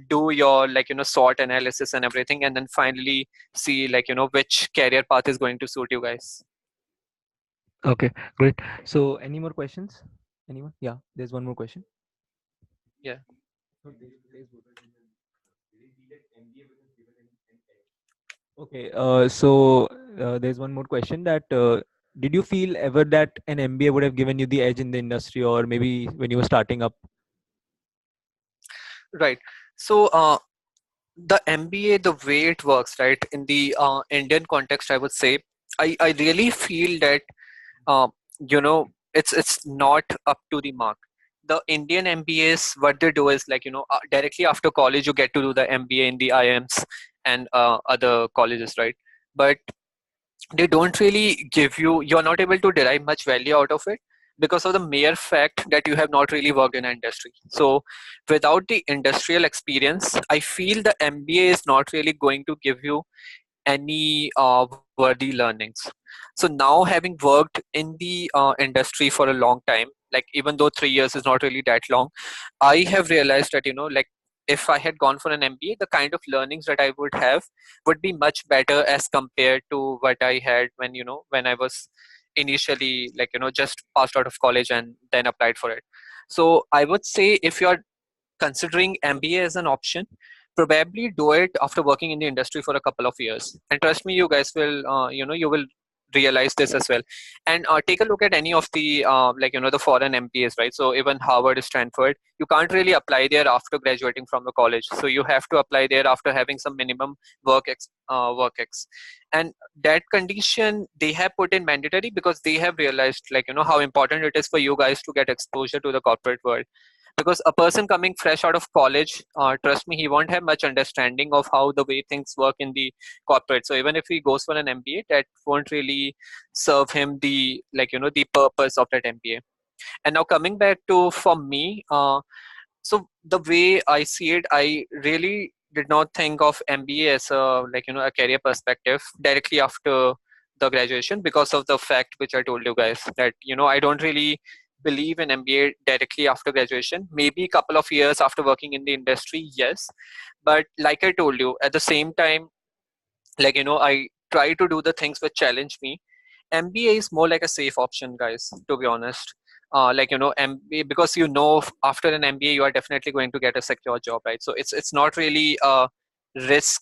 do your, SWOT analysis and everything, and then finally see, which career path is going to suit you guys. Okay, great. So any more questions? Anyone? Yeah, there's one more question. Yeah. Okay, there's one more question that did you feel ever that an MBA would have given you the edge in the industry, or maybe when you were starting up? Right. So the MBA, the way it works, right, in the Indian context, I would say, I really feel that, uh, it's not up to the mark. The Indian MBAs, what they do is, directly after college, you get to do the MBA in the IIMs and other colleges, right? But they don't really give you, you're not able to derive much value out of it because of the mere fact that you have not really worked in an industry. So without the industrial experience, I feel the MBA is not really going to give you any worthy learnings. So now, having worked in the industry for a long time, like even though 3 years is not really that long, I have realized that, like if I had gone for an MBA, the kind of learnings that I would have would be much better as compared to what I had when, when I was initially, like, just passed out of college and then applied for it. So I would say, if you're considering MBA as an option, probably do it after working in the industry for a couple of years. And trust me, you guys will, you will realize this as well. And take a look at any of the, like, the foreign MBAs, right? So even Harvard, Stanford, you can't really apply there after graduating from the college. So you have to apply there after having some minimum work ex. And that condition they have put in mandatory because they have realized, like, how important it is for you guys to get exposure to the corporate world. Because a person coming fresh out of college, trust me, he won't have much understanding of how the way things work in the corporate. So even if he goes for an MBA, that won't really serve him the, like, the purpose of that MBA. And now coming back to, for me, so the way I see it, I really did not think of MBA as a, like, a career perspective directly after the graduation, because of the fact which I told you guys, that, I don't really believe in MBA directly after graduation. Maybe a couple of years after working in the industry, yes. But like I told you, at the same time, like, I try to do the things which challenge me. MBA is more like a safe option, guys, to be honest. Like, MBA, because, after an MBA you are definitely going to get a secure job, right? So it's not really a risk,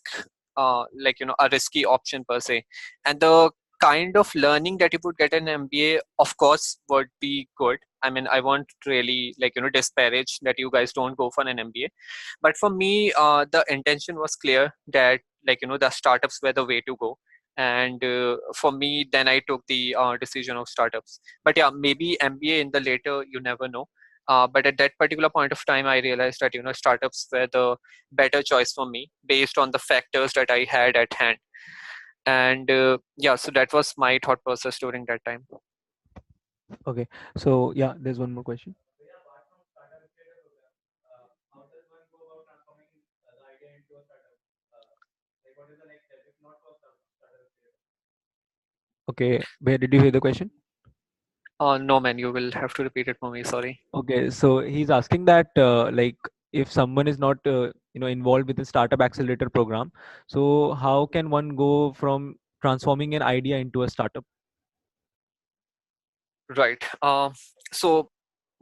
like, a risky option per se. And the kind of learning that you would get in MBA, of course, would be good. I mean, I won't really, like, disparage that you guys don't go for an MBA. But for me, the intention was clear that, like, the startups were the way to go. And for me, then I took the decision of startups. But yeah, maybe MBA in the later, you never know. But at that particular point of time, I realized that, startups were the better choice for me based on the factors that I had at hand. And yeah, so that was my thought process during that time. Okay, so yeah, there's one more question. Okay, where did you hear the question? No, man, you will have to repeat it for me. Sorry. Okay, so he's asking that like if someone is not involved with the startup accelerator program, so how can one go from transforming an idea into a startup? Right. So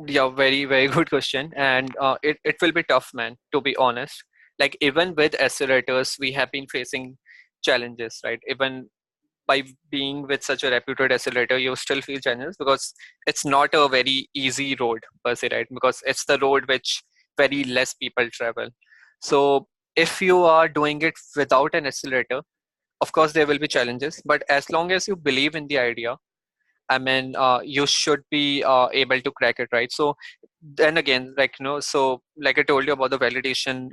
yeah, very, very good question. And it will be tough, man, to be honest. Like, even with accelerators, we have been facing challenges, right? Even by being with such a reputed accelerator, you still feel challenges because it's not a very easy road per se, right? Because it's the road which very less people travel. So if you are doing it without an accelerator, of course there will be challenges. But as long as you believe in the idea, I mean, you should be able to crack it, right? So then again, like, so like I told you about the validation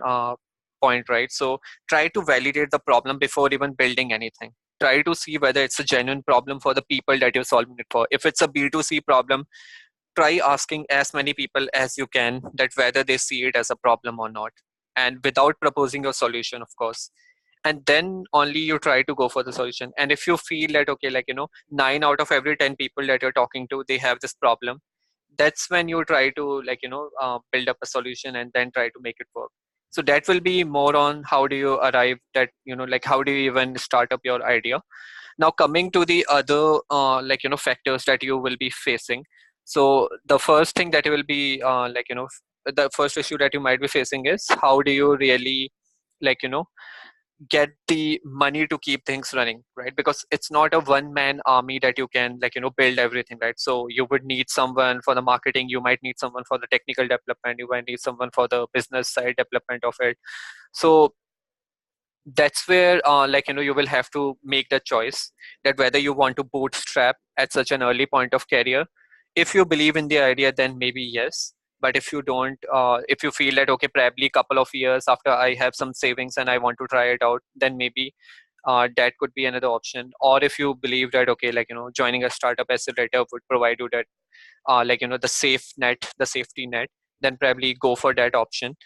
point, right? So try to validate the problem before even building anything. Try to see whether it's a genuine problem for the people that you're solving it for. If it's a B2C problem, try asking as many people as you can that whether they see it as a problem or not, and without proposing a solution, of course. And then only you try to go for the solution. And if you feel that, okay, like, 9 out of every 10 people that you're talking to, they have this problem, that's when you try to, like, build up a solution and then try to make it work. So that will be more on how do you arrive that, like, how do you even start up your idea. Now coming to the other, like, factors that you will be facing. So the first thing that you will be, like, the first issue that you might be facing is how do you really, like, get the money to keep things running, right? Because it's not a one man army that you can, like, build everything, right? So you would need someone for the marketing, you might need someone for the technical development, you might need someone for the business side development of it. So that's where, like, you will have to make the choice that whether you want to bootstrap at such an early point of career. If you believe in the idea, then maybe yes. But if you don't, if you feel that, okay, probably a couple of years after I have some savings and I want to try it out, then maybe that could be another option. Or if you believe that, okay, joining a startup accelerator would provide you that, the safety net, then probably go for that option.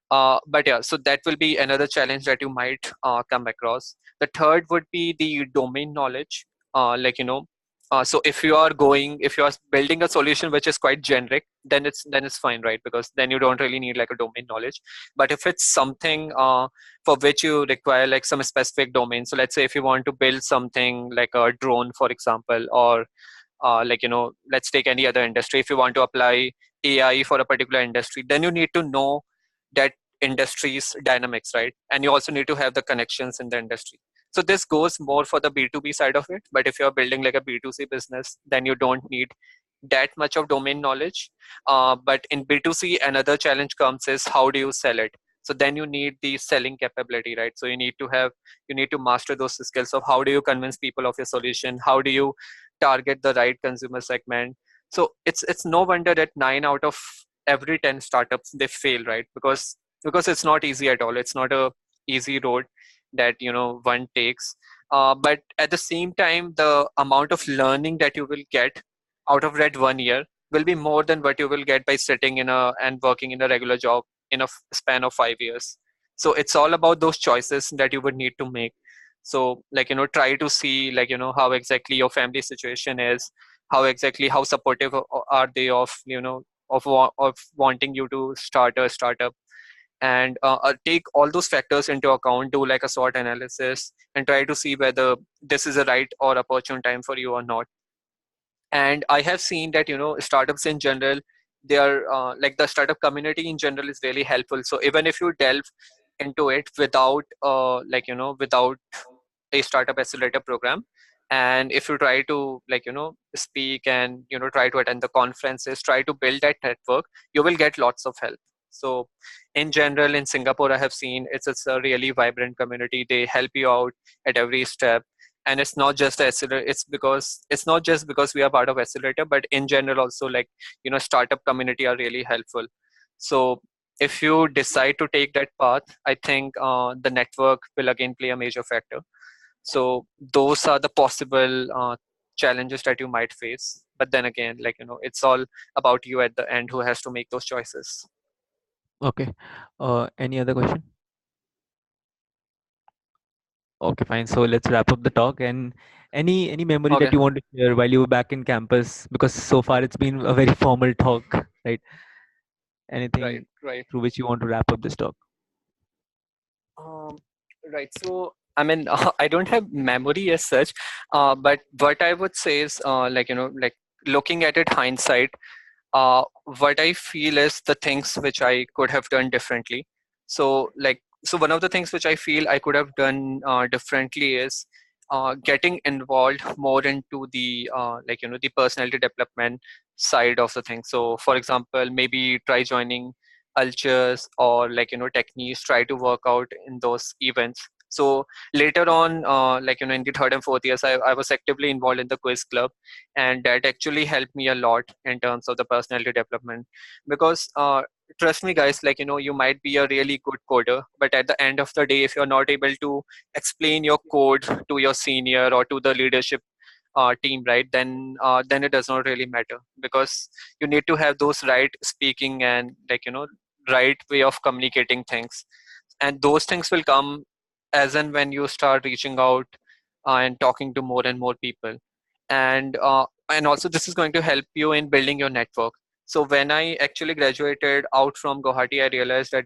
But yeah, so that will be another challenge that you might come across. The third would be the domain knowledge. So if you are building a solution which is quite generic, then it's fine, right? Because then you don't really need like a domain knowledge. But if it's something for which you require like some specific domain, so let's say if you want to build something like a drone, for example, or let's take any other industry. If you want to apply AI for a particular industry, then you need to know that industry's dynamics, right? And you also need to have the connections in the industry. So this goes more for the B2B side of it. But if you're building like a B2C business, then you don't need that much of domain knowledge. But in B2C, another challenge comes is how do you sell it? So then you need the selling capability, right? So you need to master those skills of how do you convince people of your solution? How do you target the right consumer segment? So it's no wonder that 9 out of every 10 startups they fail, right? Because it's not easy at all. It's not a easy road that one takes. But at the same time, the amount of learning that you will get out of that 1 year will be more than what you will get by sitting in a and working in a regular job in a span of 5 years. So it's all about those choices that you would need to make. So try to see how exactly your family situation is, how supportive are they of of wanting you to start a startup, and take all those factors into account, do like a SWOT analysis, and try to see whether this is a right or opportune time for you or not. And I have seen that startups in general, they are like the startup community in general is really helpful. So even if you delve into it without without a startup accelerator program, and if you try to speak and try to attend the conferences, try to build that network, you will get lots of help. So in general in Singapore, I have seen it's a really vibrant community. They help you out at every step. And it's not just accelerator, it's not just because we are part of accelerator, but in general also, startup community are really helpful. So if you decide to take that path, I think the network will again play a major factor. So those are the possible challenges that you might face. But then again, it's all about you at the end who has to make those choices. Okay. Any other question? Okay, fine. So let's wrap up the talk. And any memory that Okay. you want to share while you were back in campus? Because so far it's been a very formal talk, right? Right, Anything right. through which you want to wrap up this talk? Um, right. So, I mean, I don't have memory as such, but what I would say is, looking at it hindsight, what I feel is the things which I could have done differently. So one of the things which I feel I could have done differently is getting involved more into the the personality development side of the thing. So for example, maybe try joining cultures or techniques, try to work out in those events. So later on, in the third and fourth years, I was actively involved in the quiz club, and that actually helped me a lot in terms of the personality development. Because trust me guys, you might be a really good coder, but at the end of the day, if you're not able to explain your code to your senior or to the leadership team, right, then it does not really matter. Because you need to have those right speaking and right way of communicating things, and those things will come as and when you start reaching out and talking to more and more people. And also this is going to help you in building your network. So when I actually graduated out from Guwahati, I realized that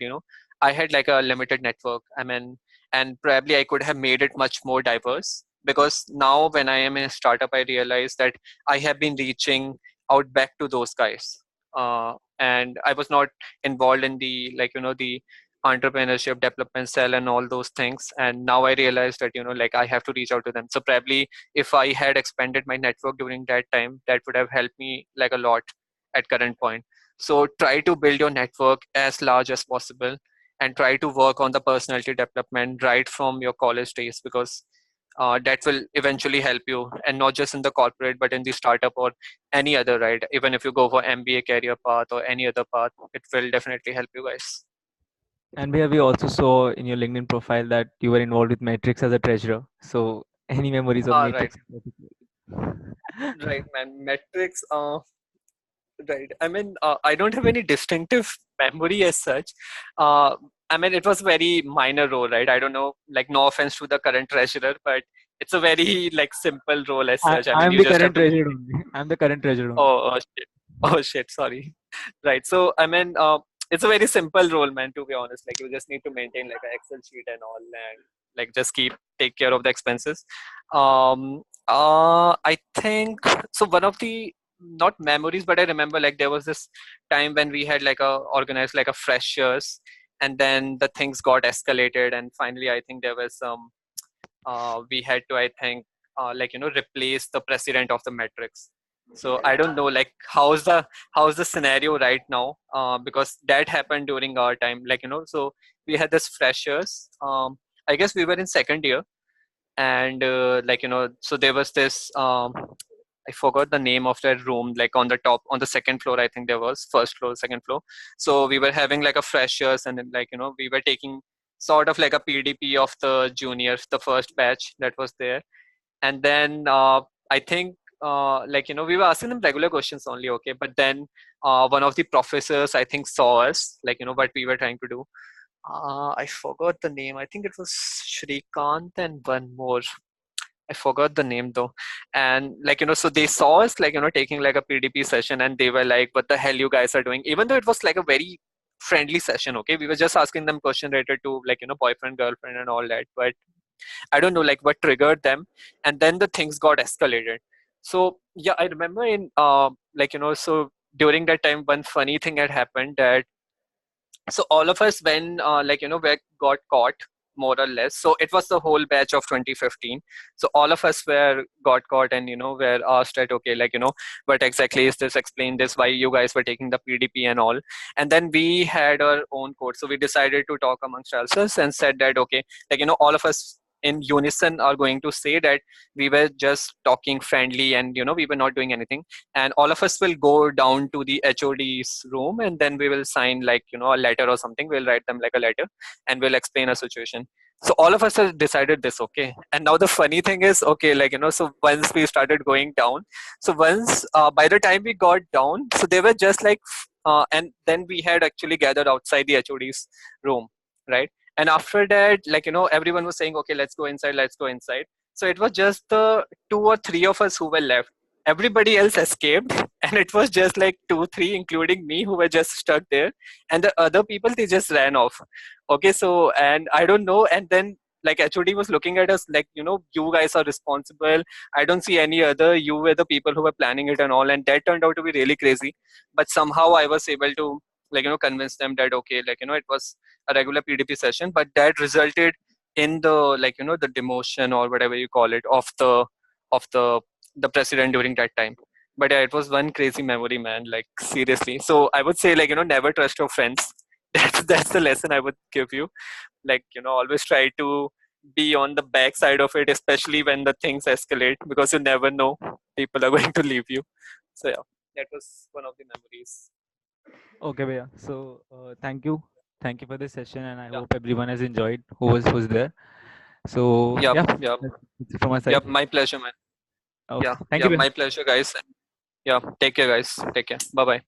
I had like a limited network. I mean, and probably I could have made it much more diverse. Because now when I am in a startup, I realize that I have been reaching out back to those guys, and I was not involved in the the entrepreneurship development cell and all those things. And now I realize that I have to reach out to them. So probably if I had expanded my network during that time, that would have helped me like a lot at current point. So try to build your network as large as possible, and try to work on the personality development right from your college days. Because that will eventually help you, and not just in the corporate but in the startup or any other, right? Even if you go for MBA career path or any other path, it will definitely help you guys. And we also saw in your LinkedIn profile that you were involved with Matrix as a treasurer. So any memories of Right, Matrix in particular? right, man. Metrics. Right. I mean, I don't have any distinctive memory as such. Uh, I mean, it was very minor role, right? I don't know, like, no offense to the current treasurer, but it's a very like simple role as such. I mean, I'm you the just have current to treasurer only. I'm the current treasurer only. Oh, oh shit. Oh shit, sorry. Right. So I mean, it's a very simple role, man, to be honest. Like you just need to maintain like an Excel sheet and all and like just take care of the expenses. I think so one of the not memories, but I remember like there was this time when we had like a organized like a freshers and then the things got escalated and finally I think there was some we had to I think like replace the president of the metrics. So I don't know like how's the scenario right now because that happened during our time like so we had this freshers I guess we were in second year and like so there was this I forgot the name of that room like on the top on the second floor I think there was first floor second floor. So we were having like a freshers and then like we were taking sort of like a PDP of the juniors the first batch that was there. And then I think like we were asking them regular questions only, okay, but then one of the professors I think saw us like what we were trying to do. I forgot the name. I think it was Shrikant and one more. I forgot the name though. And like, so they saw us like, taking like a PDP session and they were like, what the hell you guys are doing? Even though it was like a very friendly session, okay? We were just asking them question related to like, boyfriend, girlfriend and all that. But I don't know like what triggered them. And then the things got escalated. So yeah, I remember in like, so during that time, one funny thing had happened that so all of us when like we got caught more or less so it was the whole batch of 2015 so all of us were got caught and were asked that okay like what exactly is this explain this why you guys were taking the PDP and all and then we had our own code so we decided to talk amongst ourselves and said that okay like all of us in unison are going to say that we were just talking friendly and we were not doing anything and all of us will go down to the HOD's room and then we will sign like a letter or something. We'll write them like a letter and we'll explain a situation. So all of us have decided this, okay. And now the funny thing is, okay, like so once we started going down, so once by the time we got down, so they were just like, and then we had actually gathered outside the HOD's room, right? And after that, like everyone was saying, okay, let's go inside, let's go inside. So it was just the two or three of us who were left everybody else escaped and it was just like two three including me who were just stuck there and the other people they just ran off okay so and I don't know and then like HOD was looking at us like you guys are responsible I don't see any other you were the people who were planning it and all and that turned out to be really crazy but somehow I was able to like convince them that okay like it was a regular PDP session but that resulted in the like the demotion or whatever you call it of the president during that time. But yeah, it was one crazy memory, man. Like seriously. So I would say, like never trust your friends. That's the lesson I would give you. Like always try to be on the back side of it, especially when the things escalate, because you never know people are going to leave you. So yeah, that was one of the memories. Okay, Bhaiya. So thank you for this session, and I Yeah, hope everyone has enjoyed who's there. So yep, yeah, yep, that's it from my side. yep. My pleasure, man. Okay, Yeah, thank yeah, you, Bhaiya. my pleasure, guys. Yeah, take care, guys. Take care. Bye bye.